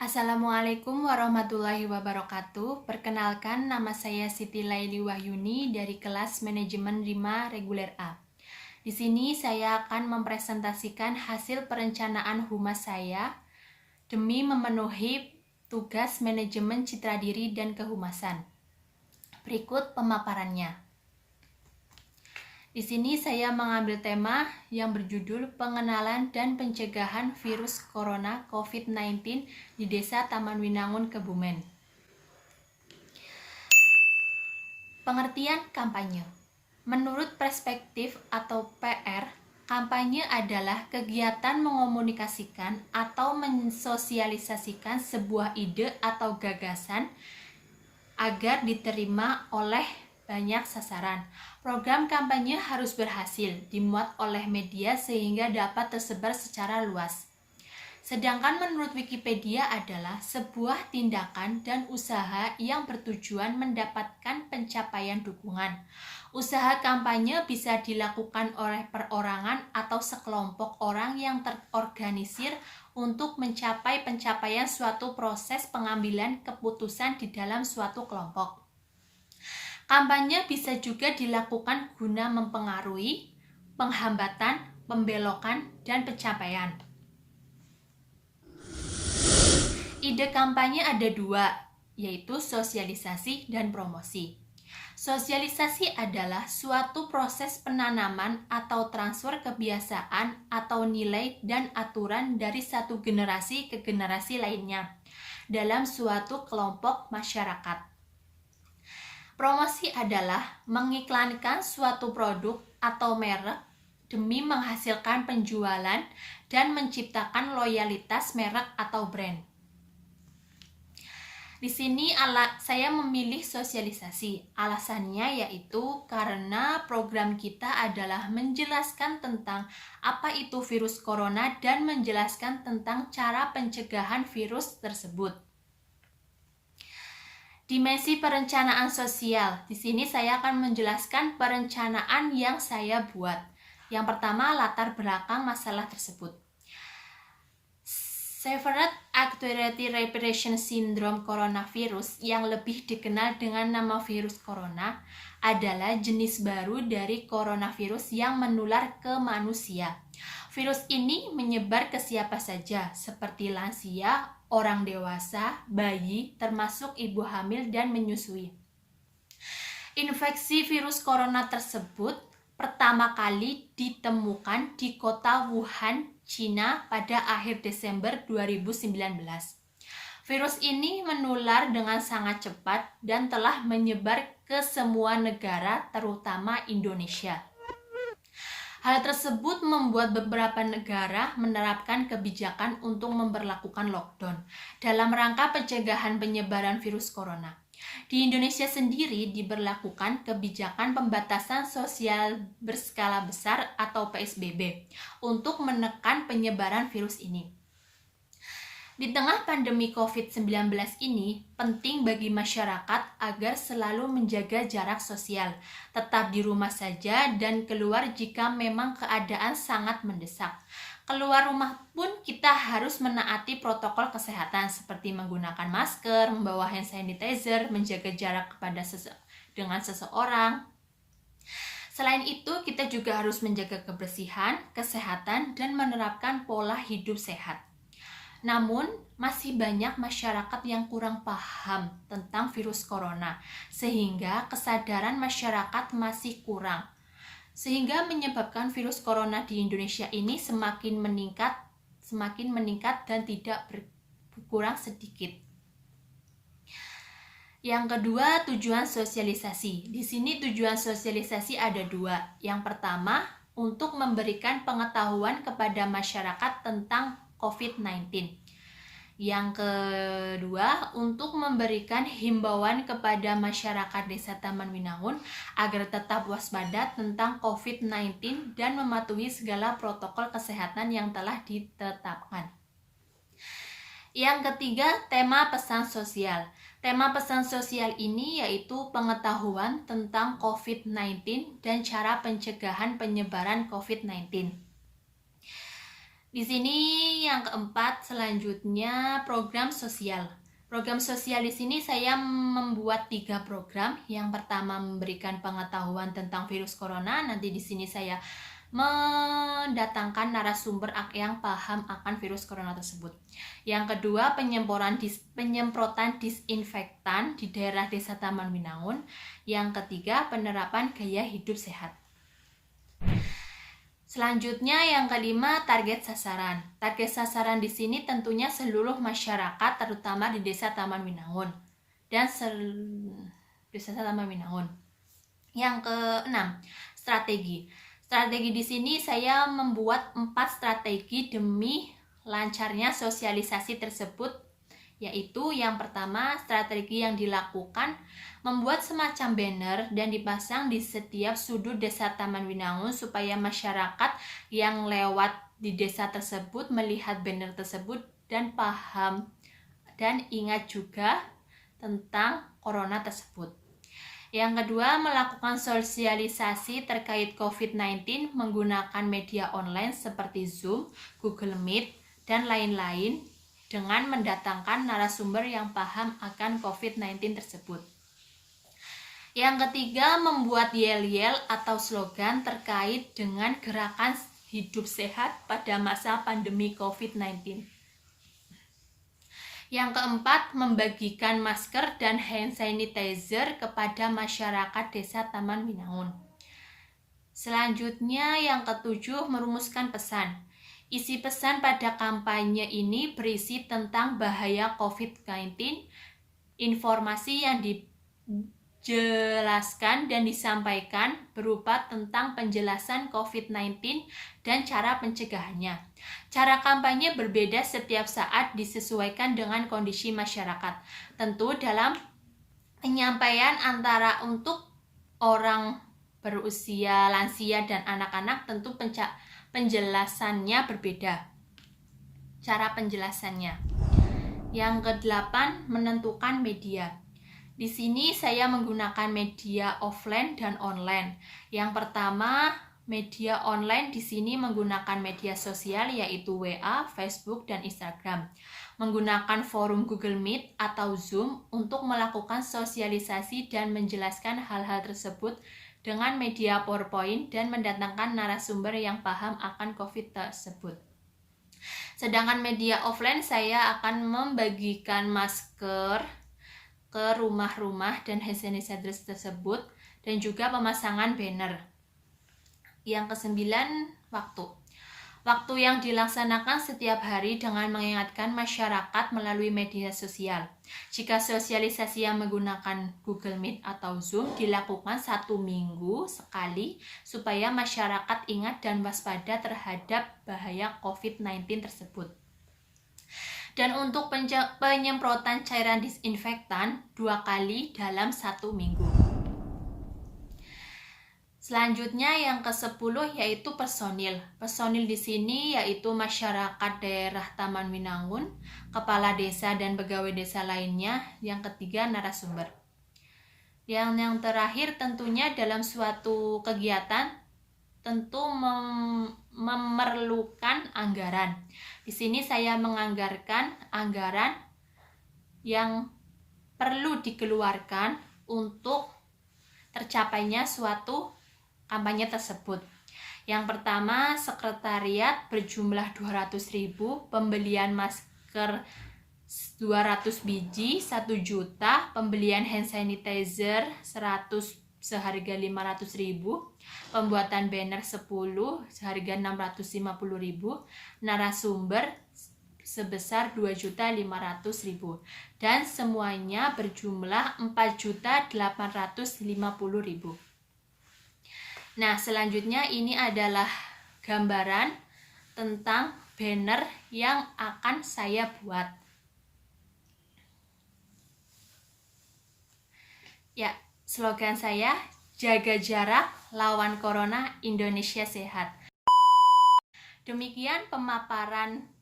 Assalamualaikum warahmatullahi wabarakatuh. Perkenalkan, nama saya Siti Laili Wahyuni dari kelas Manajemen 5 Reguler A. Di sini saya akan mempresentasikan hasil perencanaan humas saya demi memenuhi tugas manajemen citra diri dan kehumasan. Berikut pemaparannya. Di sini saya mengambil tema yang berjudul Pengenalan dan Pencegahan Virus Corona COVID-19 di Desa Taman Winangun, Kebumen. Pengertian kampanye. Menurut perspektif atau PR, kampanye adalah kegiatan mengomunikasikan atau mensosialisasikan sebuah ide atau gagasan agar diterima oleh banyak sasaran. Program kampanye harus berhasil dimuat oleh media sehingga dapat tersebar secara luas. Sedangkan menurut Wikipedia adalah sebuah tindakan dan usaha yang bertujuan mendapatkan pencapaian dukungan. Usaha kampanye bisa dilakukan oleh perorangan atau sekelompok orang yang terorganisir untuk mencapai pencapaian suatu proses pengambilan keputusan di dalam suatu kelompok. Kampanye bisa juga dilakukan guna mempengaruhi, penghambatan, pembelokan, dan pencapaian. Ide kampanye ada dua, yaitu sosialisasi dan promosi. Sosialisasi adalah suatu proses penanaman atau transfer kebiasaan atau nilai dan aturan dari satu generasi ke generasi lainnya dalam suatu kelompok masyarakat. Promosi adalah mengiklankan suatu produk atau merek demi menghasilkan penjualan dan menciptakan loyalitas merek atau brand. Di sini saya memilih sosialisasi. Alasannya yaitu karena program kita adalah menjelaskan tentang apa itu virus corona dan menjelaskan tentang cara pencegahan virus tersebut. Dimensi perencanaan sosial. Di sini saya akan menjelaskan perencanaan yang saya buat. Yang pertama, latar belakang masalah tersebut. Severe Accelerated Respiration Syndrome coronavirus yang lebih dikenal dengan nama virus corona adalah jenis baru dari coronavirus yang menular ke manusia. Virus ini menyebar ke siapa saja, seperti lansia, orang dewasa, bayi, termasuk ibu hamil dan menyusui. Infeksi virus corona tersebut pertama kali ditemukan di kota Wuhan, Cina pada akhir Desember 2019. Virus ini menular dengan sangat cepat dan telah menyebar ke semua negara, terutama Indonesia. Hal tersebut membuat beberapa negara menerapkan kebijakan untuk memberlakukan lockdown dalam rangka pencegahan penyebaran virus corona. Di Indonesia sendiri diberlakukan kebijakan pembatasan sosial berskala besar atau PSBB untuk menekan penyebaran virus ini. Di tengah pandemi COVID-19 ini, penting bagi masyarakat agar selalu menjaga jarak sosial, tetap di rumah saja dan keluar jika memang keadaan sangat mendesak. Keluar rumah pun kita harus menaati protokol kesehatan seperti menggunakan masker, membawa hand sanitizer, menjaga jarak dengan seseorang. Selain itu, kita juga harus menjaga kebersihan, kesehatan, dan menerapkan pola hidup sehat. Namun, masih banyak masyarakat yang kurang paham tentang virus corona, sehingga kesadaran masyarakat masih kurang. Sehingga menyebabkan virus corona di Indonesia ini semakin meningkat dan tidak berkurang sedikit. Yang kedua, tujuan sosialisasi. Di sini tujuan sosialisasi ada dua. Yang pertama, untuk memberikan pengetahuan kepada masyarakat tentang COVID-19. Yang kedua, untuk memberikan himbauan kepada masyarakat Desa Taman Winangun agar tetap waspada tentang COVID-19 dan mematuhi segala protokol kesehatan yang telah ditetapkan. Yang ketiga, tema pesan sosial. Tema pesan sosial ini yaitu pengetahuan tentang COVID-19 dan cara pencegahan penyebaran COVID-19. Di sini yang keempat, selanjutnya program sosial. Program sosial di sini saya membuat 3 program. Yang pertama memberikan pengetahuan tentang virus corona. Nanti di sini saya mendatangkan narasumber yang paham akan virus corona tersebut. Yang kedua, penyemprotan disinfektan di daerah Desa Taman Winangun. Yang ketiga, penerapan gaya hidup sehat. Selanjutnya yang kelima, target sasaran. Target sasaran di sini tentunya seluruh masyarakat, terutama di Desa Taman Winangun dan Desa Taman Winangun. Yang keenam, strategi. Strategi di sini saya membuat 4 strategi demi lancarnya sosialisasi tersebut, yaitu yang pertama, strategi yang dilakukan membuat semacam banner dan dipasang di setiap sudut Desa Taman Winangun supaya masyarakat yang lewat di desa tersebut melihat banner tersebut dan paham dan ingat juga tentang corona tersebut. Yang kedua, melakukan sosialisasi terkait COVID-19 menggunakan media online seperti Zoom, Google Meet, dan lain-lain dengan mendatangkan narasumber yang paham akan COVID-19 tersebut. Yang ketiga, membuat yel-yel atau slogan terkait dengan gerakan hidup sehat pada masa pandemi COVID-19. Yang keempat, membagikan masker dan hand sanitizer kepada masyarakat Desa Taman Winangun. Selanjutnya yang ketujuh, merumuskan pesan. Isi pesan pada kampanye ini berisi tentang bahaya COVID-19, informasi yang dijelaskan dan disampaikan berupa tentang penjelasan COVID-19 dan cara pencegahannya. Cara kampanye berbeda setiap saat disesuaikan dengan kondisi masyarakat. Tentu dalam penyampaian antara untuk orang berusia lansia dan anak-anak tentu penjelasannya berbeda. Cara penjelasannya. Yang kedelapan, menentukan media. Di sini saya menggunakan media offline dan online. Yang pertama, media online di sini menggunakan media sosial yaitu WA, Facebook, dan Instagram. Menggunakan forum Google Meet atau Zoom untuk melakukan sosialisasi dan menjelaskan hal-hal tersebut dengan media PowerPoint dan mendatangkan narasumber yang paham akan COVID tersebut. Sedangkan media offline saya akan membagikan masker ke rumah-rumah dan hand sanitizer tersebut dan juga pemasangan banner. Yang kesembilan, waktu. Waktu yang dilaksanakan setiap hari dengan mengingatkan masyarakat melalui media sosial. Jika sosialisasi yang menggunakan Google Meet atau Zoom dilakukan 1 minggu sekali supaya masyarakat ingat dan waspada terhadap bahaya COVID-19 tersebut. Dan untuk penyemprotan cairan disinfektan 2 kali dalam 1 minggu. Selanjutnya yang ke-10 yaitu personil. Personil di sini yaitu masyarakat daerah Taman Winangun, kepala desa dan pegawai desa lainnya. Yang ketiga, narasumber. Yang terakhir tentunya dalam suatu kegiatan tentu memerlukan anggaran. Di sini saya menganggarkan anggaran yang perlu dikeluarkan untuk tercapainya suatu kampanye tersebut. Yang pertama, sekretariat berjumlah 200.000, pembelian masker 200 biji 1 juta, pembelian hand sanitizer 100 seharga 500.000, pembuatan banner 10 seharga 650.000, narasumber sebesar 2.500.000 dan semuanya berjumlah 4.850.000. Nah, selanjutnya ini adalah gambaran tentang banner yang akan saya buat. Ya, slogan saya, jaga jarak, lawan corona, Indonesia sehat. Demikian pemaparan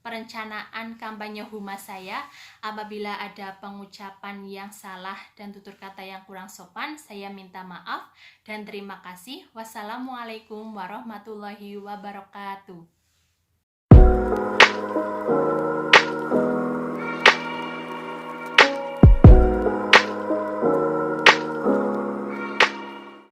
perencanaan kampanye humas saya. Apabila ada pengucapan yang salah dan tutur kata yang kurang sopan, saya minta maaf dan terima kasih. Wassalamualaikum warahmatullahi wabarakatuh.